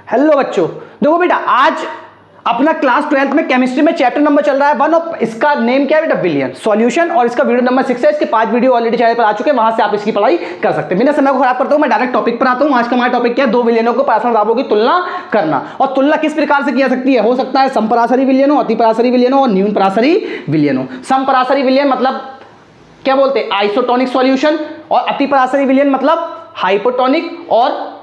Hello बच्चों, देखो बेटा आज अपना क्लास 12th में केमिस्ट्री में चैप्टर नंबर चल रहा है 1 और इसका नेम क्या है बेटा, विलियन सॉल्यूशन। और इसका वीडियो नंबर 6 है। इसके 5 वीडियो ऑलरेडी चैनल पर आ चुके हैं, वहां से आप इसकी पढ़ाई कर सकते हैं। बिना समय को खराब करता हूं मैं डायरेक्ट टॉपिक पर आता हूं। आज का हमारा टॉपिक क्या है, दो विलियनों को परासरण दाबों की तुलना करना। और तुलना किस प्रकार से की जा सकती है, हो सकता है समपरासरी विलियन हो, अतिपरासरी विलियन हो और न्यून परासरी विलियन हो। समपरासरी विलियन मतलब क्या बोलते हैं, आइसोटोनिक सॉल्यूशन। और अतिपरासरी विलियन मतलब हाइपोटोनिक और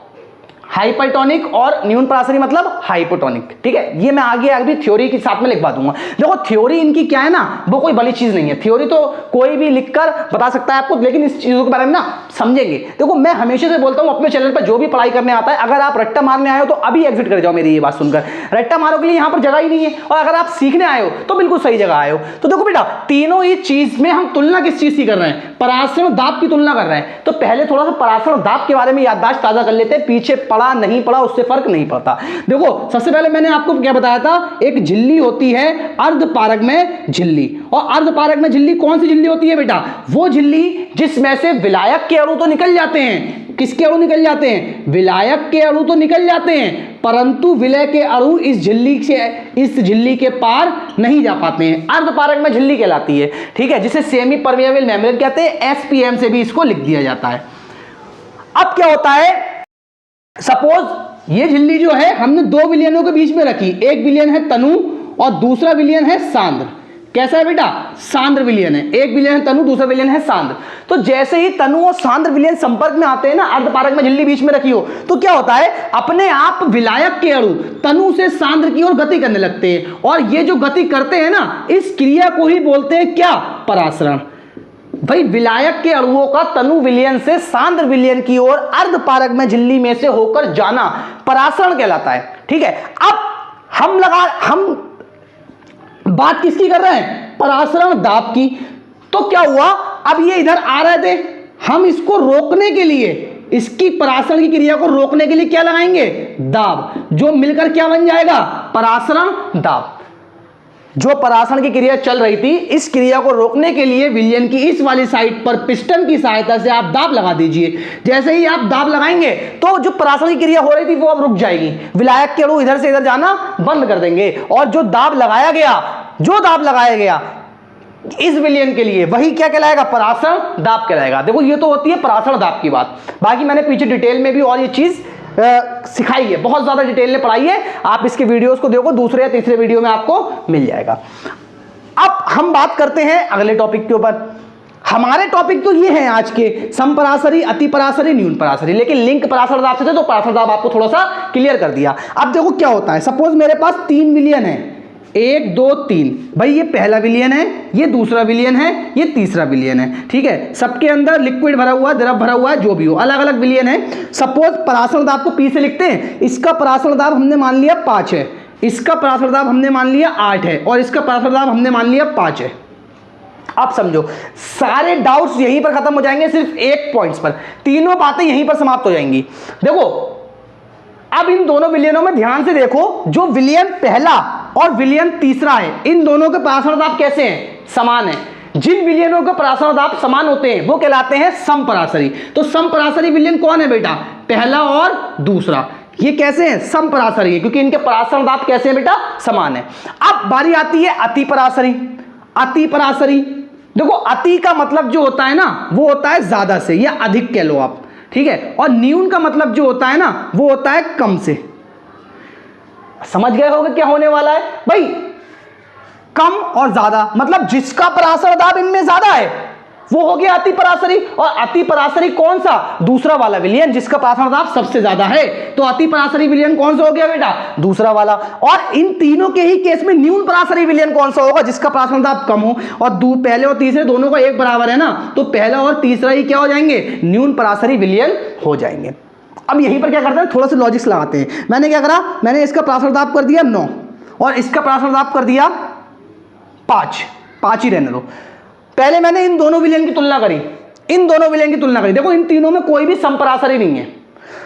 हाइपरटोनिक और न्यून परासरी मतलब हाइपोटोनिक। ठीक है, ये मैं आगे अभी थ्योरी के साथ में लिखवा दूंगा। देखो थ्योरी इनकी क्या है ना, वो कोई बड़ी चीज नहीं है। थ्योरी तो कोई भी लिखकर बता सकता है आपको, लेकिन इस चीजों के बारे में ना समझेंगे। देखो मैं हमेशा से बोलता हूं अपने चैनल पर जो भी पढ़ाई करने आता है, अगर आप रट्टा मारने आए हो तो अभी एग्जिट कर जाओ मेरी ये बात सुनकर। रट्टा मारो के लिए यहां पर जगह ही नहीं है, और अगर आप सीखने आए हो तो बिल्कुल सही जगह आए हो। तो देखो बेटा तीनों ही चीज में हम तुलना किस चीज की कर रहे हैं, परासरण दाब की तुलना कर रहे हैं। तो पहले थोड़ा सा परासरण दाब के बारे में याददाश्त ताजा कर लेते हैं। पीछे पढ़ा नहीं पढ़ा उससे फर्क नहीं पड़ता। देखो सबसे पहले मैंने आपको क्या बताया था, एक झिल्ली होती है अर्धपारग में झिल्ली। और अर्धपारग में झिल्ली कौन सी झिल्ली होती है बेटा, वो झिल्ली जिसमें से विलायक के अणु तो निकल जाते हैं। किसके अणु निकल जाते हैं, विलायक के अणु तो निकल जाते हैं, परंतु विलय के अणु इस झिल्ली के पार नहीं जा पाते हैं। अर्धपारग में झिल्ली कहलाती है। ठीक है, जिसे सेमी परमेबल मेम्ब्रेन कहते हैं, SPM से भी इसको लिख दिया जाता है। अब क्या होता है, सपोज ये झिल्ली जो है हमने दो विलयनों के बीच में रखी। एक विलयन है तनु और दूसरा विलयन है सांद्र। कैसा है बेटा, सांद्र विलयन है। एक विलयन है तनु, दूसरा विलयन है सांद्र। तो जैसे ही तनु और सांद्र विलयन संपर्क में आते हैं ना, अर्धपारग में झिल्ली बीच में रखी हो, तो क्या होता है, अपने आप विलायक के अणु तनु से सांद्र की ओर गति करने लगते हैं। और ये जो गति करते हैं ना, इस क्रिया को ही बोलते हैं क्या, परासरण। भाई विलायक के अणुओं का तनु विलयन से सांद्र विलयन की ओर अर्धपारग में झिल्ली में से होकर जाना परासरण कहलाता है। ठीक है, अब हम बात किसकी कर रहे हैं, परासरण दाब की। तो क्या हुआ, अब ये इधर आ रहे थे, हम इसको रोकने के लिए, इसकी परासरण की क्रिया को रोकने के लिए क्या लगाएंगे, दाब, जो मिलकर क्या बन जाएगा, परासरण दाब। जो परासरण की क्रिया चल रही थी, इस क्रिया को रोकने के लिए विलयन की इस वाली साइड पर पिस्टन की सहायता से आप दाब लगा दीजिए। जैसे ही आप दाब लगाएंगे तो जो परासरण की क्रिया हो रही थी वो अब रुक जाएगी। विलायक के अणु इधर से इधर जाना बंद कर देंगे, और जो दाब लगाया गया इस विलयन के लिए, वही क्या कहलाएगा, परासरण दाब कहलाएगा। देखो ये तो होती है परासरण दाब की बात। बाकी मैंने पीछे डिटेल में भी और ये चीज सिखाई है, बहुत ज्यादा डिटेल में पढ़ाई है। आप इसके वीडियोस को देखो, दूसरे या तीसरे वीडियो में आपको मिल जाएगा। अब हम बात करते हैं अगले टॉपिक के ऊपर। हमारे टॉपिक तो ये हैं आज के, समपरासरी, अतिपरासरी, न्यून परासरी। लेकिन लिंक परासरण दाब से थे तो परासरण दाब आपको थोड़ा सा क्लियर कर दिया। अब देखो क्या होता है, सपोज मेरे पास 3 विलयन है, 1 2 3। भाई ये पहला विलयन है, ये दूसरा विलयन है, ये तीसरा विलयन है। ठीक है, सबके अंदर लिक्विड भरा हुआ, द्रव भरा हुआ है, जो भी हो, अलग अलग विलयन है। सपोज परासरण दाब को P से लिखते हैं। इसका परासरण दाब हमने मान लिया 5 है, इसका परासरण दाब हमने मान लिया 8 है, और इसका परासरण दाब हमने मान लिया 5 है। आप समझो, सारे डाउट्स यहीं पर खत्म हो जाएंगे, सिर्फ एक पॉइंट्स पर। तीनों बातें यहीं पर समाप्त हो जाएंगी। देखो अब इन दोनों विलयनों में ध्यान से देखो, जो विलयन पहला और विलयन तीसरा है, इन दोनों के परासरण दाब कैसे हैं, समान है। जिन विलयनों के परासरण दाब समान होते हैं वो कहलाते हैं समपरासरी। तो समपरासरी विलयन कौन है बेटा, पहला और दूसरा। ये कैसे हैं, समपरासरी है, क्योंकि इनके परासरण दाब कैसे हैं बेटा, समान है। अब बारी आती है अतिपरासरी। अतिपरासरी, देखो अति का मतलब जो होता है ना, वो होता है ज्यादा से या अधिक कह लो आप। ठीक है, और न्यून का मतलब जो होता है ना, वो होता है कम से। समझ गए होंगे क्या होने वाला है भाई, कम और ज्यादा, मतलब जिसका परासरण दाब इनमें ज्यादा है वो हो गया अतिपरासरी। और अतिपरासरी कौन सा, दूसरा वाला विलयन जिसका परासरण दाब सबसे ज्यादा है। तो अतिपरासरी विलयन कौन सा हो गया बेटा, दूसरा वाला। और इन तीनों के ही केस में न्यून परासरी विलयन कौन सा होगा, जिसका परासरण दाब कम हो। और पहले और तीसरे दोनों का एक बराबर है ना, तो पहला और तीसरा ही क्या हो जाएंगे, न्यून परासरी विलयन हो जाएंगे। अब यहीं पर क्या करते हैं, थोड़ा सा लॉजिक्स लगाते हैं। मैंने क्या करा, मैंने इसका परासरण दाब कर दिया 9 और इसका परासरण दाब कर दिया 5 ही रहने दो। पहले मैंने इन दोनों विलयन की तुलना करी, देखो इन तीनों में कोई भी समपरासरी नहीं है।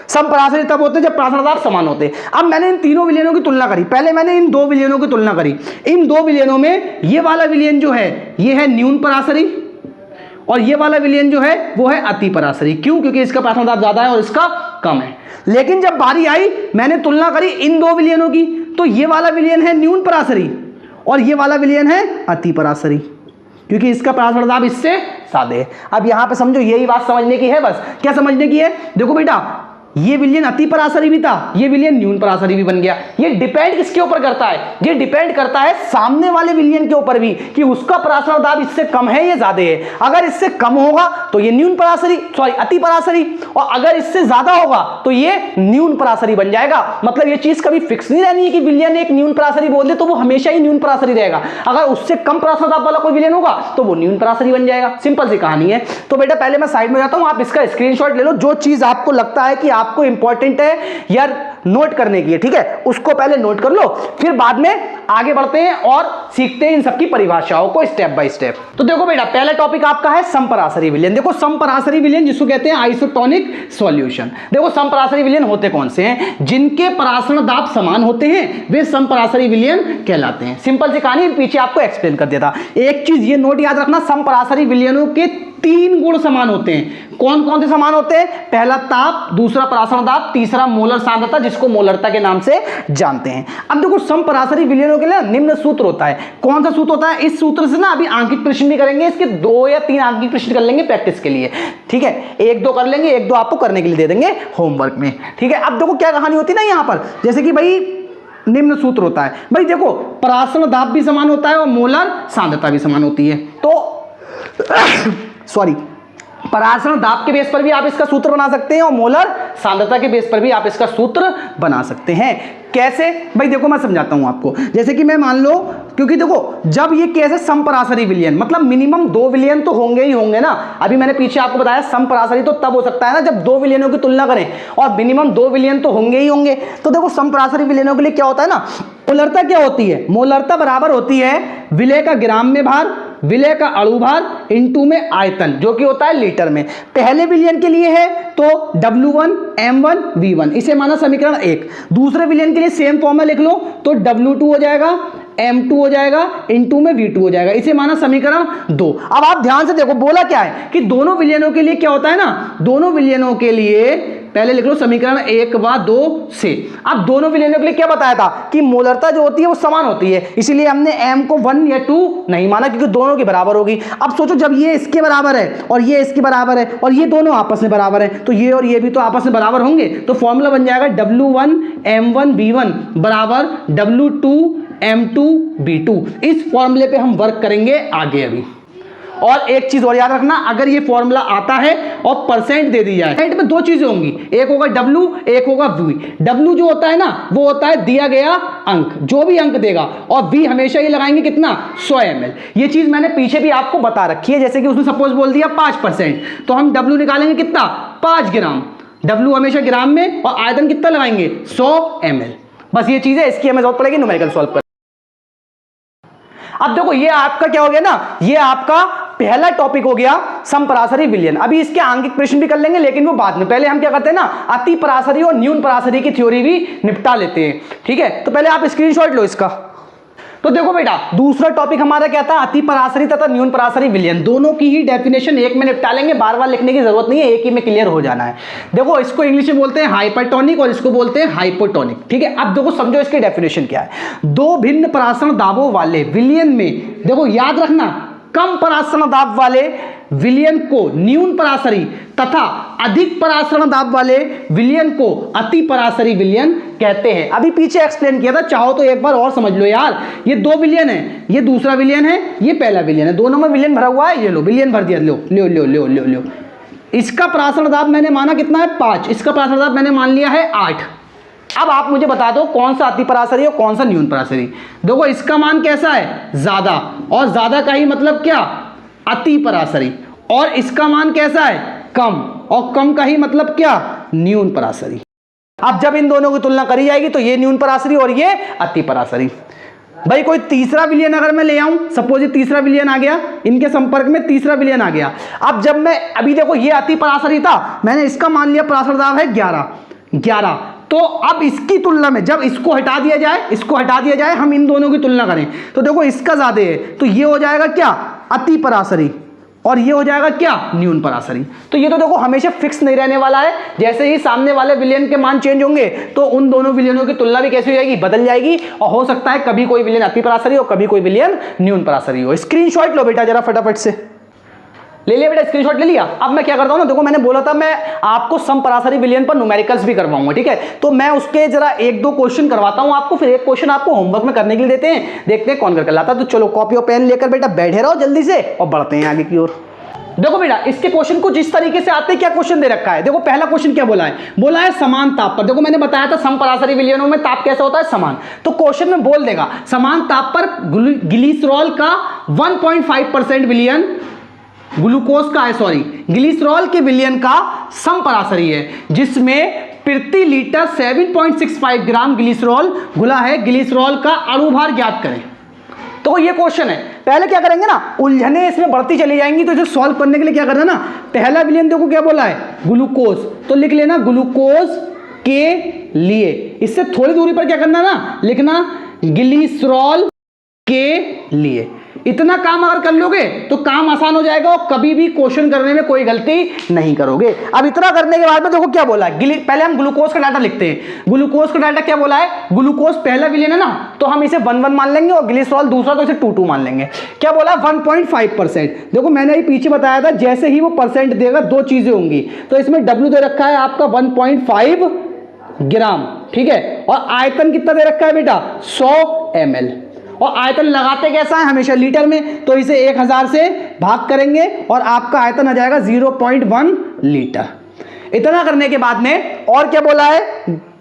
समपरासरी तब होते हैं जब परासरण दाब समान होते हैं। अब मैंने इन तीनों विलयनों की तुलना करी, पहले मैंने इन 2 विलयनों की तुलना करी। इन 2 विलयनों में ये वाला विलयन जो है ये है न्यून परासरी, और ये वाला विलयन जो है वो है अतिपरासरी। क्यों, क्योंकि इसका परासरण दाब ज्यादा है और इसका कम है। लेकिन जब बारी आई, मैंने तुलना करी इन दो विलयनों की, तो ये वाला विलयन है न्यून पराशरी और ये वाला विलयन है अति पराशरी, क्योंकि इसका पराशर दाब इससे सादे है। अब यहां पे समझो, यही बात समझने की है, बस क्या समझने की है, देखो बेटा ये विलयन अति पराशरी भी था, ये विलयन न्यून पराशरी भी बन गया। ये डिपेंड किसके ऊपर करता है, ये डिपेंड करता है सामने वाले विलयन के ऊपर भी, कि उसका पराशर दाब इससे कम है या ज्यादा है। अगर इससे कम होगा तो ये न्यून पराशरी, सॉरी अति पराशरी, और अगर इससे ज्यादा होगा तो ये न्यून पराशरी बन जाएगा। मतलब ये चीज कभी फिक्स नहीं रहनी है कि विलयन एक न्यून पराशरी बोल दे तो वो हमेशा ही न्यून पराशरी रहेगा। अगर उससे कम पराशर दाब वाला कोई विलयन होगा तो वो न्यून पराशरी बन जाएगा। सिंपल सी कहानी है। तो बेटा पहले मैं साइड में जाता हूं, आप इसका स्क्रीनशॉट ले लो, जो चीज आपको लगता है कि आपको इंपॉर्टेंट है यार नोट करने की है, ठीक है, उसको पहले नोट कर लो, फिर बाद में आगे बढ़ते हैं और सीखते हैं इन सबकी परिभाषाओं को स्टेप बाय स्टेप। तो देखो बेटा पहला टॉपिक आपका है समपराशरी विलयन। देखो समपराशरी विलयन जिसको कहते हैं आइसोटोनिक सॉल्यूशन। देखो समपराशरी विलयन होते कौन से हैं, जिनके पराशर दाब समान होते हैं वे समपराशरी विलयन कहलाते हैं। सिंपल सी कहानी, पीछे आपको एक्सप्लेन कर दिया था। एक चीज ये नोट याद रखना, समपराशरी विलयनों के 3 गुण समान होते हैं। कौन कौन से समान होते हैं, पहला ताप, दूसरा पराशर दाब, तीसरा मोलर सांद्रता जिसको मोलरता के नाम से जानते हैं। अब देखो समपराशरी विलयनों के लिए निम्न सूत्र होता है। कौन सा सूत्र होता है, इस सूत्र से ना अभी आंकिक प्रश्न भी करेंगे, इसके 2 या 3 आंकिक प्रश्न कर लेंगे प्रैक्टिस के लिए, ठीक है, 1-2 कर लेंगे, 1-2 आपको करने के लिए दे देंगे होमवर्क में, ठीक है। अब देखो क्या कहानी होती है ना यहाँ पर, जैसे कि भाई निम्न सूत्र होता है, भाई देखो पराशर दाब भी समान होता है और मोलर सांद्रता भी समान होती है। तो सॉरी, पराशर दाब के बेस पर भी आप इसका सूत्र बना सकते हैं और मोलर सांद्रता के बेस पर भी आप इसका सूत्र बना सकते हैं। कैसे, भाई देखो मैं समझाता हूं आपको। जैसे कि मैं मान लो, क्योंकि देखो जब ये कैसे समपराशरी विलयन, मतलब मिनिमम 2 विलयन तो होंगे ही होंगे ना। अभी मैंने पीछे आपको बताया समपराशरी तो तब हो सकता है ना जब 2 विलयनों की तुलना करें, और मिनिमम 2 विलयन तो होंगे ही होंगे। तो देखो समपराशरी विलयनों के लिए क्या होता है ना, मोलरता क्या होती है, मोलरता बराबर होती है विलय का ग्राम में भार, विलय का अणु भार इनटू में आयतन, जो कि होता है लीटर में। पहले विलयन के लिए है तो W1 M1 V1, इसे माना समीकरण 1। दूसरे विलयन के लिए सेम फॉर्मूला लिख लो, तो W2 हो जाएगा, M2 हो जाएगा, इनटू में V2 हो जाएगा, इसे माना समीकरण 2। अब आप ध्यान से देखो, बोला क्या है कि दोनों विलयनों के लिए क्या होता है ना, दोनों विलयनों के लिए पहले लिख लो समीकरण 1 व 2 से। अब दोनों विलयनों के लिए क्या बताया था कि मोलरता जो होती है वो समान होती है, इसीलिए हमने M को 1 या 2 नहीं माना, क्योंकि दोनों की बराबर होगी। अब सोचो जब ये इसके बराबर है और ये इसके बराबर है और ये दोनों आपस में बराबर है, तो ये और ये भी तो आपस में बराबर होंगे, तो फॉर्मूला बन जाएगा W1 M1 V1 बराबर W2 M2 V2। इस फॉर्मूले पे हम वर्क करेंगे आगे अभी। और एक चीज और याद रखना, अगर ये फॉर्मूला आता है और परसेंट दे दी जाए, परसेंट में 2 चीजें होंगी, एक होगा W, एक होगा V। W जो होता है ना वो होता है दिया गया अंक, जो भी अंक देगा, और V हमेशा ये लगाएंगे कितना, 100 ml। ये चीज मैंने पीछे भी आपको बता रखी है। जैसे कि उसने सपोज बोल दिया 5%, तो हम W निकालेंगे कितना, 5 ग्राम। W हमेशा ग्राम में, और आयतन कितना लगाएंगे, 100 ml। बस ये चीज है, इसकी हमें जरूरत पड़ेगी न्यूमेरिकल सॉल्व कर। अब देखो ये आपका क्या हो गया ना, ये आपका पहला टॉपिक हो गया समपराशरी विलयन। अभी इसके आंकिक प्रश्न भी कर लेंगे, लेकिन वो बाद में। पहले हम क्या करते हैं ना, अति पराशरी और न्यून पराशरी की थ्योरी भी निपटा लेते हैं, ठीक है। तो पहले आप स्क्रीनशॉट लो इसका। तो देखो बेटा दूसरा टॉपिक हमारा क्या था, अति पराशरी तथा न्यून पराशरी विलयन। दोनों की ही डेफिनेशन एक में निपटा लेंगे, बार बार लिखने की जरूरत नहीं है, एक ही में क्लियर हो जाना है। देखो इसको इंग्लिश में बोलते हैं हाइपरटोनिक और इसको बोलते हैं हाइपोटोनिक, ठीक है। अब देखो समझो इसकी डेफिनेशन क्या है। 2 भिन्न पराशर दाबों वाले विलयन में, देखो याद रखना, कम पराशर दाब वाले विलयन को न्यून पराशरी तथा अधिक पराशर दाब वाले विलयन को अति पराशरी विलयन कहते हैं। अभी पीछे एक्सप्लेन किया था, चाहो तो एक बार और समझ लो यार। ये 2 विलयन है, ये दूसरा विलयन है, ये पहला विलयन है, दोनों में विलयन भरा हुआ है। ये लो विलयन भर दिया, लो लो लो लो लो लो। इसका पराशर दाब मैंने माना कितना है, 5। इसका पराशर दाब मैंने मान लिया है 8। अब आप मुझे बता दो कौन सा अति पराशरी और कौन सा न्यून पराशरी। देखो इसका मान कैसा है, ज्यादा, और ज्यादा का ही मतलब क्या, अति पराशरी। और इसका मान कैसा है, कम, और कम का ही मतलब क्या, न्यून पराशरी। अब जब इन दोनों की तुलना करी जाएगी तो ये न्यून पराशरी और ये अति पराशरी। भाई कोई तीसरा विलयन अगर मैं ले आऊं, सपोज ये तीसरा विलयन आ गया, इनके संपर्क में तीसरा विलयन आ गया। अब जब मैं, अभी देखो ये अति पराशरी था, मैंने इसका मान लिया पराशर दाब है 11। तो अब इसकी तुलना में जब इसको हटा दिया जाए, इसको हटा दिया जाए, हम इन दोनों की तुलना करें तो देखो इसका ज्यादा है, तो ये हो जाएगा क्या, अति पराशरी, और ये हो जाएगा क्या, न्यून परासरी। तो ये तो देखो हमेशा फिक्स नहीं रहने वाला है, जैसे ही सामने वाले विलयन के मान चेंज होंगे तो उन दोनों विलयनों की तुलना भी कैसी हो जाएगी, बदल जाएगी, और हो सकता है कभी कोई विलयन अति परासरी हो, कभी कोई विलयन न्यून परासरी हो। स्क्रीनशॉट लो बेटा जरा फटाफट से, ले लिया बेटा, स्क्रीनशॉट ले लिया। अब मैं क्या करता हूं ना, देखो मैंने बोला था मैं आपको समपरासरी विलयन पर न्यूमेरिकल्स भी करवाऊंगा, ठीक है। तो मैं उसके जरा एक दो क्वेश्चन करवाता हूं आपको, फिर एक क्वेश्चन आपको होमवर्क में करने के लिए देते हैं, देखते हैं कौन करके लाता है। तो चलो कॉपी और पेन लेकर बेटा बैठे रहो जल्दी से और बढ़ते हैं आगे की ओर। देखो बेटा इसके क्वेश्चन को जिस तरीके से आते हैं, क्या क्वेश्चन दे रखा है, देखो पहला क्वेश्चन क्या बोला है समान ताप पर। देखो मैंने बताया था समपरासरी विलयनों में ताप कैसा होता है, समान। तो क्वेश्चन में बोल देगा समान ताप पर ग्लिसरॉल का 1.5% विलयन, ग्लूकोज का है सॉरी, ग्लिसरॉल के विलयन का समपरासरी है, जिसमें प्रति लीटर 7.65 ग्राम ग्लिसरॉल घुला है। ग्लिसरॉल का अणुभार ज्ञात करें। तो ये क्वेश्चन है, पहले क्या करेंगे ना, उलझने इसमें बढ़ती चली जाएंगी, तो इसे सॉल्व करने के लिए क्या करना ना, पहला विलयन देखो क्या बोला है, ग्लूकोज, तो लिख लेना ग्लूकोज के लिए। इससे थोड़ी दूरी पर क्या करना ना, लिखना ग्लिसरॉल के लिए। इतना काम अगर कर लोगे तो काम आसान हो जाएगा और कभी भी क्वेश्चन करने में कोई गलती नहीं करोगे। अब इतना करने के बाद में देखो क्या बोला है, पहले हम ग्लूकोज का डाटा लिखते हैं। ग्लूकोज का डाटा क्या बोला है, ग्लूकोज पहला विलयन है ना, तो हम इसे 1 मान लेंगे, और ग्लिसरॉल दूसरा तो इसे 2 मान लेंगे। क्या बोला 1.5%। देखो मैंने ये पीछे बताया था, जैसे ही वो परसेंट देगा दो चीजें होंगी, तो इसमें W दे रखा है आपका 1.5 ग्राम, ठीक है, और आयतन कितना दे रखा है बेटा 100 ml, और आयतन लगाते कैसा है, हमेशा लीटर में, तो इसे 1000 से भाग करेंगे और आपका आयतन आ जाएगा 0.1 लीटर। इतना करने के बाद में और क्या बोला है,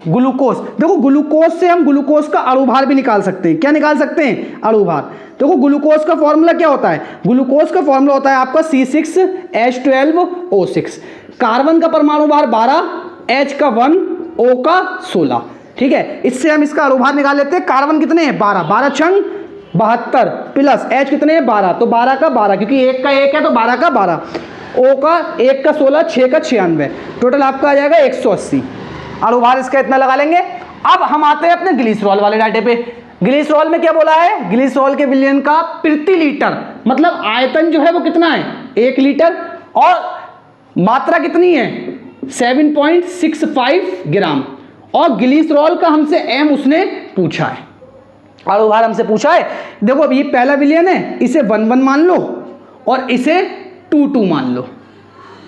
ग्लूकोज। देखो ग्लूकोज से हम ग्लूकोज का अणुभार भी निकाल सकते हैं। क्या निकाल सकते हैं, अणुभार। देखो ग्लूकोज का फॉर्मूला क्या होता है, ग्लूकोज का फॉर्मूला होता है आपका C6H12O6। कार्बन का परमाणु भार 12, H का 1, O का 16, ठीक है। इससे हम इसका अणुभार निकाल लेते हैं। कार्बन कितने हैं 12, 12 छंग 72 प्लस H कितने हैं 12, तो 12 का 12, क्योंकि 1 का 1 है तो 12 का 12, O का 1 का 16, 6 का 96, टोटल आपका आ जाएगा 180। अणुभार इसका इतना लगा लेंगे। अब हम आते हैं अपने ग्लिसरॉल वाले डाटे पे। ग्लिसरॉल में क्या बोला है, ग्लिसरॉल के विलयन का प्रति लीटर, मतलब आयतन जो है वो कितना है 1 लीटर, और मात्रा कितनी है 7.65 ग्राम, और ग्लिसरॉल का हमसे एम उसने पूछा है, अणुभार हमसे पूछा है। देखो अब ये पहला विलयन है, इसे 1 मान लो और इसे 2 मान लो,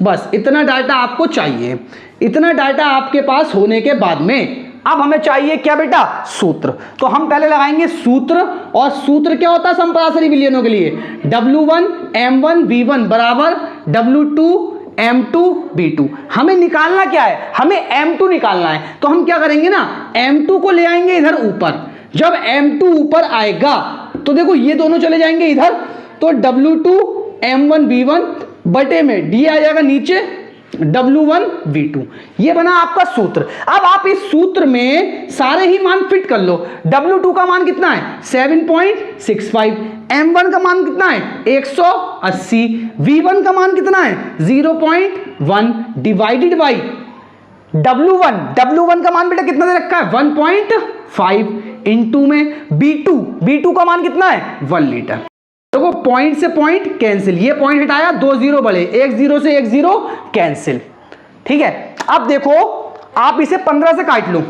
बस इतना डाटा आपको चाहिए। इतना डाटा आपके पास होने के बाद में अब हमें चाहिए क्या बेटा, सूत्र। तो हम पहले लगाएंगे सूत्र, और सूत्र क्या होता है समपरासरी विलयनों के लिए, W1 M1 V1 बराबर W2 M2 V2। हमें निकालना क्या है, हमें M2 निकालना है। तो हम क्या करेंगे ना, M2 को ले आएंगे इधर ऊपर। जब M2 ऊपर आएगा तो देखो ये दोनों चले जाएंगे इधर, तो W2 M1 V1 बटे में D आ जाएगा नीचे W1 V2। ये बना आपका सूत्र। अब आप इस सूत्र में सारे ही मान फिट कर लो। W2 का मान कितना है 7.65, M1 का मान कितना है 180, V1 का मान कितना है 0.1 डिवाइडेड बाई W1 का मान बेटा कितना दे रखा है 1.5 इनटू में B2 का मान कितना है 1 लीटर। देखो पॉइंट से पॉइंट कैंसिल, ये पॉइंट हटाया, 2 0 बढ़े, 1 0 से 1 0 कैंसिल, ठीक है। अब देखो आप इसे 15 से काट लो,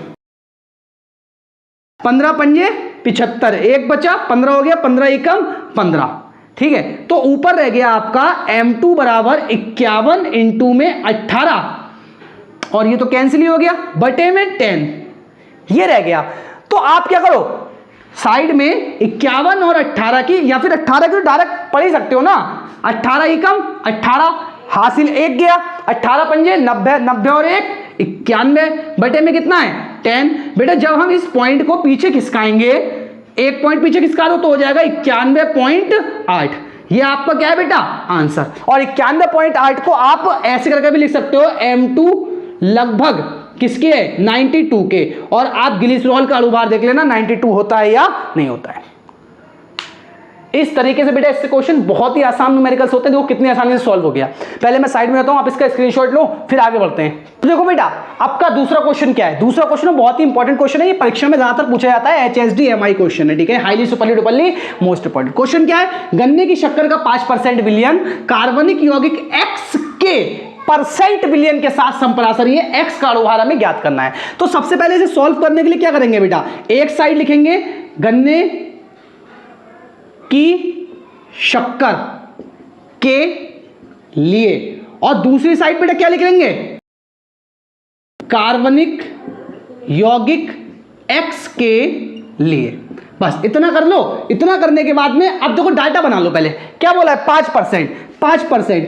15 पंजे 75, 1 बचा, 15 हो गया, 15 एकम 15, ठीक है। तो ऊपर रह गया आपका M2 बराबर 51 इंटू में 18, और ये तो कैंसिल ही हो गया, बटे में 10 ये रह गया। तो आप क्या करो, साइड में 51 और 18 की, या फिर 18 की तो डायरेक्ट पढ़ ही सकते हो ना, 18 एकम 18 हासिल 1 गया, 18 पंजे 90, 90 और 1 91, बटे में कितना है 10। बेटा जब हम इस पॉइंट को पीछे खिसकाएंगे, एक पॉइंट पीछे खिसका दो तो हो जाएगा 91.8। ये आपका क्या है बेटा आंसर। और 91.8 को आप ऐसे करके भी लिख सकते हो M2 लगभग किसके है 92 के, और आप ग्लिसरॉल का अणुभार देख लेना 92 होता है या नहीं होता है। इस तरीके से बेटा इससे क्वेश्चन बहुत ही आसान न्यूमेरिकल्स होते हैं। देखो कितनी आसानी से सॉल्व हो गया। पहले मैं साइड में रहता हूं, आप इसका स्क्रीनशॉट लो, फिर आगे बढ़ते हैं। तो देखो बेटा आपका दूसरा क्वेश्चन क्या है। दूसरा क्वेश्चन बहुत ही इंपॉर्टेंट क्वेश्चन है, ये परीक्षा में ज्यादातर पूछा जाता है, HSD MI क्वेश्चन है, ठीक है, हाईली सुपरली मोस्ट इंपॉर्टेंट क्वेश्चन। क्या है, गन्ने की शक्कर का 5% विलयन कार्बनिक यौगिक X के परसेंट विलयन के साथ संपरासरी है, X का अणुभार हमें ज्ञात करना है। तो सबसे पहले इसे सॉल्व करने के लिए क्या करेंगे बेटा, एक साइड लिखेंगे गन्ने की शक्कर के लिए और दूसरी साइड पे क्या लिख लेंगे, कार्बनिक यौगिक X के लिए। बस इतना कर लो। इतना करने के बाद में अब देखो डाटा बना लो। पहले क्या बोला है, 5%।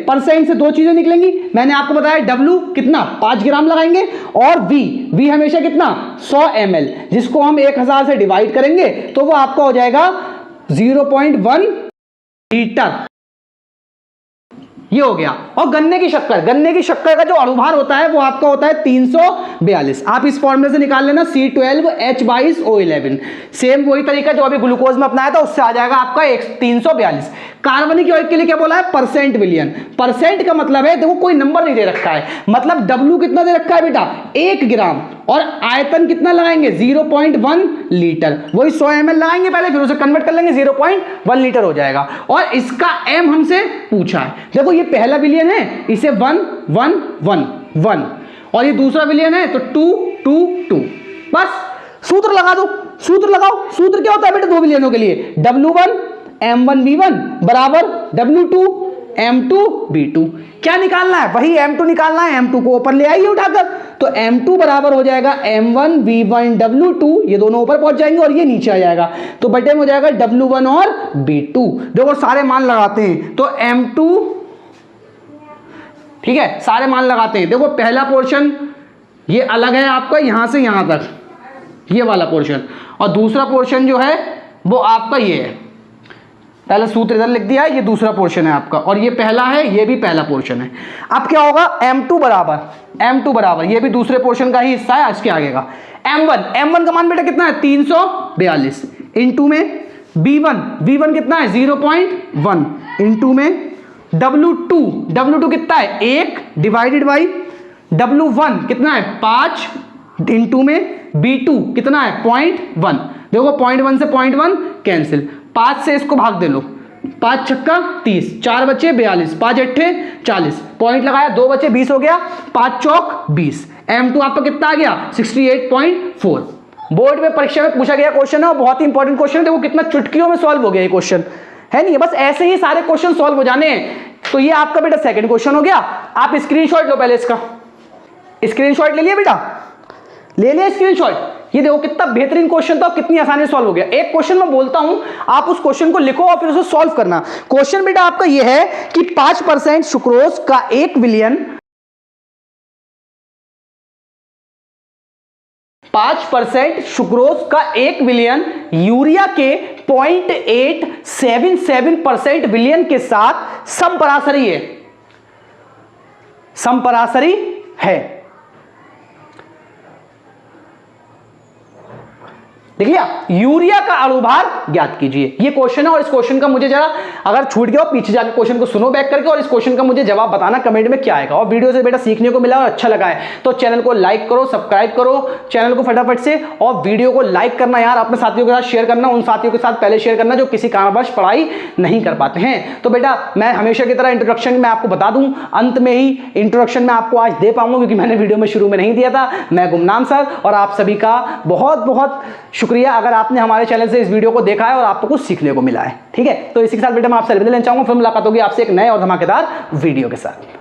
परसेंट से दो चीजें निकलेंगी, मैंने आपको बताया W कितना 5 ग्राम लगाएंगे और V हमेशा कितना 100 ml, जिसको हम 1000 से डिवाइड करेंगे तो वो आपका हो जाएगा 0.1 लीटर। ये हो गया। और गन्ने की शक्कर का जो अणुभार होता है वो आपका होता है 342। आप इस फॉर्मूले से निकाल लेना C12H22O11। सेम वही तरीका जो अभी ग्लूकोज में अपनाया था उससे आ जाएगा आपका 342। कार्बनिक यौगिक के लिए क्या बोला है, परसेंट विलयन। परसेंट का मतलब है, देखो कोई नंबर नहीं दे रखा है, मतलब W कितना दे रखा है बेटा 1 ग्राम और आयतन कितना लगाएंगे 0.1 लीटर। वही 100 ml लगाएंगे पहले, फिर उसे कन्वर्ट कर लेंगे 0.1 लीटर हो जाएगा। और इसका M हमसे पूछा है। देखो ये पहला विलयन है, इसे 1 1 1 1 और ये दूसरा विलयन है तो 2 2 2। बस सूत्र लगा दो, सूत्र लगाओ। सूत्र क्या होता है बेटा दो विलयनों के लिए, W1 M1V1 बराबर W2 M2V2। क्या निकालना है, वही M2 निकालना है। M2 को ऊपर ले आइए उठाकर, तो M2 बराबर हो जाएगा M1V1 W2, ये दोनों ऊपर पहुंच जाएंगे और ये नीचे आ जाएगा, तो बटे में हो जाएगा W1 और B2। देखो सारे मान लगाते हैं, तो M2, ठीक है, सारे मान लगाते हैं। देखो पहला पोर्शन ये अलग है आपका, यहां से यहां तक ये वाला पोर्शन, और दूसरा पोर्शन जो है वो आपका ये है। पहला सूत्र इधर लिख दिया है, ये दूसरा पोर्शन है आपका, और ये पहला है, ये भी पहला पोर्शन है। अब क्या होगा, M2 बराबर ये भी दूसरे पोर्शन का ही हिस्सा है, इसके आगे का M1 का मान बेटा कितना है 342 इंटू में V1 कितना है 0.1 इंटू में W2 कितना है 1 डिवाइडेड बाई W1 कितना है 5 इंटू में B2 कितना है 0.1। देखो 0.1 से 0.1 कैंसिल, 5 से इसको भाग दे लो, 5 छक्का 30, 4 बचे 42, 5 अट्ठे 40, पॉइंट लगाया 2 बचे 20 हो गया, 5 चौक 20। M2 आपका कितना आ गया 68.4। बोर्ड में परीक्षा में पूछा गया क्वेश्चन है और बहुत ही इंपॉर्टेंट क्वेश्चन है। देखो कितना चुटकियों में सॉल्व हो गया ये क्वेश्चन, है नहीं, बस ऐसे ही सारे क्वेश्चन सॉल्व हो जाने हैं। तो ये आपका बेटा सेकंड क्वेश्चन हो गया। आप स्क्रीनशॉट लो, पहले इसका स्क्रीनशॉट ले लिया बेटा, ले लिया स्क्रीनशॉट। ये देखो कितना बेहतरीन क्वेश्चन था, कितनी आसानी से सॉल्व हो गया। एक क्वेश्चन मैं बोलता हूं, आप उस क्वेश्चन को लिखो और फिर उसे सॉल्व करना। क्वेश्चन बेटा आपका ये है कि 5% सुक्रोज का 1 विलयन 5% सुक्रोज का 1 विलयन यूरिया के 0.877% विलयन के साथ समपरासरी है। देख लिया, यूरिया का अणुभार ज्ञात कीजिए, ये क्वेश्चन है। और इस क्वेश्चन का मुझे जरा अगर छूट गया हो पीछे जाकर क्वेश्चन को सुनो बैक करके, और इस क्वेश्चन का मुझे जवाब बताना कमेंट में क्या आएगा। और वीडियो से बेटा सीखने को मिला और अच्छा लगा है तो चैनल को लाइक करो, सब्सक्राइब करो चैनल को फटाफट से, और वीडियो को लाइक करना यार, अपने साथियों के साथ शेयर करना, उन साथियों के साथ पहले शेयर करना जो किसी कारणवश पढ़ाई नहीं कर पाते हैं। तो बेटा मैं हमेशा की तरह इंट्रोडक्शन में आपको बता दूं, अंत में ही इंट्रोडक्शन में आपको आज दे पाऊंगा क्योंकि मैंने वीडियो में शुरू में नहीं दिया था। मैं गुमनाम सर, और आप सभी का बहुत बहुत शुक्रिया अगर आपने हमारे चैनल से इस वीडियो को देखा है और आपको कुछ सीखने को मिला है। ठीक है, तो इसी के साथ बेटा मैं आपसे अलविदा लेना चाहूंगा, फिर मुलाकात होगी आपसे एक नए और धमाकेदार वीडियो के साथ।